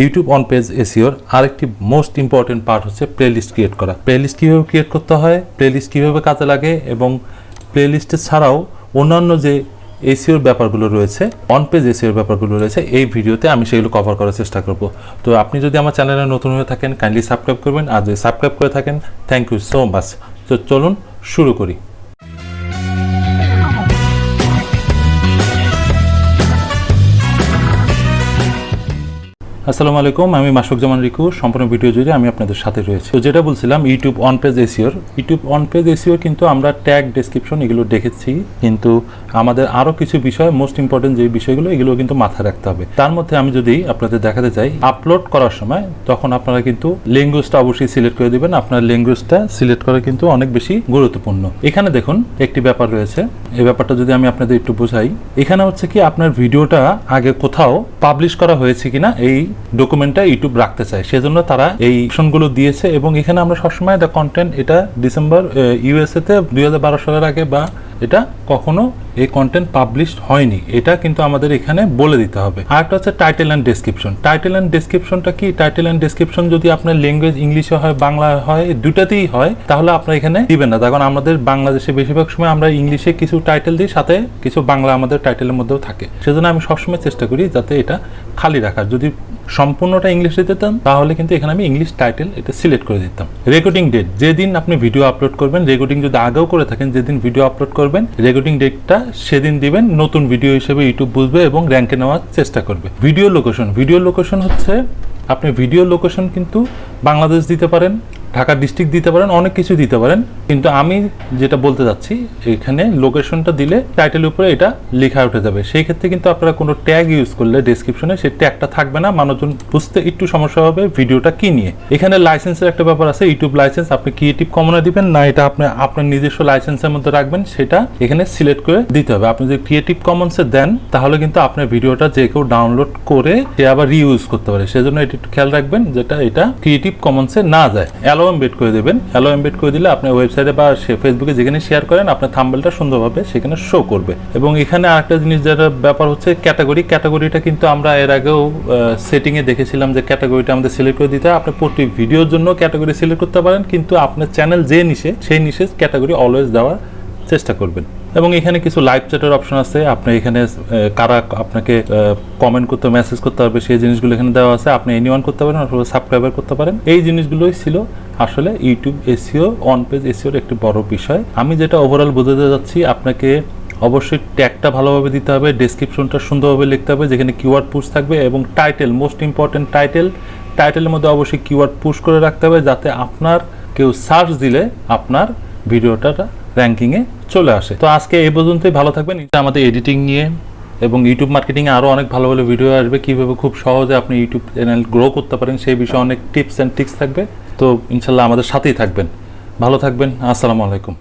YouTube on page এসইওর আরেকটি most important part হচ্ছে playlist create করা। প্লেলিস্ট কীভাবে ক্রিয়েট করতে হয়, প্লেলিস্ট কীভাবে কাজে লাগে এবং প্লেলিস্টে ছাড়াও অন্যান্য যে এসইওর ব্যাপারগুলো রয়েছে, অন পেজ এসইওর ব্যাপারগুলো রয়েছে, এই ভিডিওতে আমি সেগুলো কভার করার চেষ্টা করব। তো আপনি যদি আমার চ্যানেলে নতুন হয়ে থাকেন কাইন্ডলি সাবস্ক্রাইব করবেন, আর যদি সাবস্ক্রাইব করে থাকেন থ্যাংক ইউ সো মাচ। তো চলুন শুরু করি। আসসালামু আলাইকুম, আমি মাশরুক জামান রিকু। সম্পূর্ণ ভিডিও জুড়ে আমি আপনাদের সাথে রয়েছি। তো যেটা বলছিলাম ইউটিউব অন পেজ এসইওর, ইউটিউব অন পেজ এসইওর কিন্তু আমরা ট্যাগ, ডেসক্রিপশন এগুলো দেখেছি, কিন্তু আমাদের আরও কিছু বিষয়, মোস্ট ইম্পর্টেন্ট যে বিষয়গুলো, এগুলো কিন্তু মাথায় রাখতে হবে। তার মধ্যে আমি যদি আপনাদের দেখাতে চাই, আপলোড করার সময় তখন আপনারা কিন্তু ল্যাঙ্গুয়েজটা অবশ্যই সিলেক্ট করে দিবেন। আপনার ল্যাঙ্গুয়েজটা সিলেক্ট করা কিন্তু অনেক বেশি গুরুত্বপূর্ণ। এখানে দেখুন একটি ব্যাপার রয়েছে, এই ব্যাপারটা যদি আমি আপনাদের একটু বোঝাই। এখানে হচ্ছে কি, আপনার ভিডিওটা আগে কোথাও পাবলিশ করা হয়েছে কিনা এই ডকুমেন্টটা ইউটিউব রাখতে চায়, সেজন্য তারা এই অপশনগুলো দিয়েছে। এবং এখানে আমরা সবসময় দ্য কন্টেন্ট, এটা ডিসেম্বর ইউএসএ তে 2012 সালের আগে বা এটা কখনো এই কন্টেন্ট পাবলিশড হয়নি, এটা কিন্তু আমাদের এখানে বলে দিতে হবে। আরেকটা হচ্ছে title and description. Title and ডেসক্রিপশনটা কি? টাইটেল অ্যান্ড ডেসক্রিপশন যদি আপনার ল্যাঙ্গুয়েজ ইংলিশে হয়, বাংলা হয়, দুটাতেই হয়, তাহলে আপনার এখানে দিবেন না। তখন আমাদের বাংলাদেশে বেশিরভাগ সময় আমরা ইংলিশে কিছু টাইটেল দিই, সাথে কিছু বাংলা আমাদের টাইটেলের মধ্যেও থাকে। সেজন্য আমি সবসময় চেষ্টা করি যাতে এটা খালি রাখার। যদি সম্পূর্ণটা ইংলিশে দিতাম তাহলে কিন্তু এখানে আমি ইংলিশ টাইটেল এটা সিলেক্ট করে দিতাম। রেকর্ডিং ডেট, যেদিন আপনি ভিডিও আপলোড করবেন, রেকর্ডিং যদি আগেও করে থাকেন, যেদিন ভিডিও আপলোড করবেন রেকর্ডিং ডেটটা সেদিন দিবেন। নতুন ভিডিও হিসেবে ইউটিউব বুঝবে এবং র্যাঙ্কে নেওয়ার চেষ্টা করবে। ভিডিও লোকেশন, ভিডিও লোকেশন হচ্ছে আপনি ভিডিও লোকেশন কিন্তু বাংলাদেশ দিতে পারেন, ঢাকা ডিস্ট্রিক্ট দিতে পারেন, অনেক কিছু দিতে পারেন। কিন্তু আমি যেটা বলতে যাচ্ছি, এখানে লোকেশনটা দিলে টাইটেলের উপরে এটা লেখা উঠে যাবে। সেই ক্ষেত্রে কিন্তু আপনারা কোনো ট্যাগ ইউজ করলে ডেসক্রিপশনে সেই ট্যাগটা থাকবে না, মানুষজন বুঝতে একটু সমস্যা হবে ভিডিওটা কি নিয়ে। এখানে লাইসেন্সের একটা ব্যাপার আছে, ইউটিউব লাইসেন্স। আপনি ক্রিয়েটিভ কমনে দিবেন না এটা আপনি আপনার নিজস্ব লাইসেন্সের মধ্যে রাখবেন, সেটা এখানে সিলেক্ট করে দিতে হবে। আপনি যদি ক্রিয়েটিভ কমন্সে দেন তাহলে কিন্তু আপনার ভিডিওটা যে কেউ ডাউনলোড করে সে আবার রিইউজ করতে পারে। সেজন্য এটা একটু খেয়াল রাখবেন যেটা এটা ক্রিয়েটিভ কমন্সে না যায়। অ্যালো এমবেড করে দেবেন। অ্যালো এমবেড করে দিলে আপনার ওয়েবসাইটে বা ফেসবুকে যেখানে শেয়ার করেন আপনার থাম্বনেলটা সুন্দরভাবে সেখানে শো করবে। এবং এখানে আরেকটা জিনিস যেটা ব্যাপার হচ্ছে ক্যাটাগরি। ক্যাটাগরিটা কিন্তু আমরা এর আগেও সেটিংয়ে দেখেছিলাম যে ক্যাটাগরিটা আমাদের সিলেক্ট করে দিতে হয়। আপনি প্রতি ভিডিওর জন্য ক্যাটাগরি সিলেক্ট করতে পারেন, কিন্তু আপনার চ্যানেল যে নিশে সেই নিশে ক্যাটাগরি অলওয়েজ দেওয়ার চেষ্টা করবেন। এবং এখানে কিছু লাইভ চ্যাটের অপশন আছে। আপনি এখানে কারা আপনাকে কমেন্ট করতে, মেসেজ করতে পারবে, সেই জিনিসগুলো এখানে দেওয়া আছে। আপনি এনিওয়ান করতে পারেন অথবা সাবস্ক্রাইবার করতে পারেন। এই জিনিসগুলোই ছিল আসলে ইউটিউব এসইও, অন পেজ এসইওর একটি বড় বিষয়। আমি যেটা ওভারঅল বোঝাতে যাচ্ছি, আপনাকে অবশ্যই ট্যাগটা ভালোভাবে দিতে হবে, ডেসক্রিপশনটা সুন্দরভাবে লিখতে হবে যেখানে কিওয়ার্ড পুশ থাকবে, এবং টাইটেল, মোস্ট ইম্পর্টেন্ট টাইটেলের মধ্যে অবশ্যই কিওয়ার্ড পুশ করে রাখতে হবে যাতে আপনার কেউ সার্চ দিলে আপনার ভিডিওটা র্যাঙ্কিংয়ে চলে আসে। তো আজকে এই পর্যন্তই, ভালো থাকবেন। আমাদের এডিটিং নিয়ে এবং ইউটিউব মার্কেটিংয়ে আরও অনেক ভালো ভালো ভিডিও আসবে, কীভাবে খুব সহজে আপনি ইউটিউব চ্যানেল গ্রো করতে পারেন সেই বিষয়ে অনেক টিপস অ্যান্ড ট্রিক্স থাকবে। তো ইনশাল্লাহ আমাদের সাথেই থাকবেন। ভালো থাকবেন। আসসালামু আলাইকুম।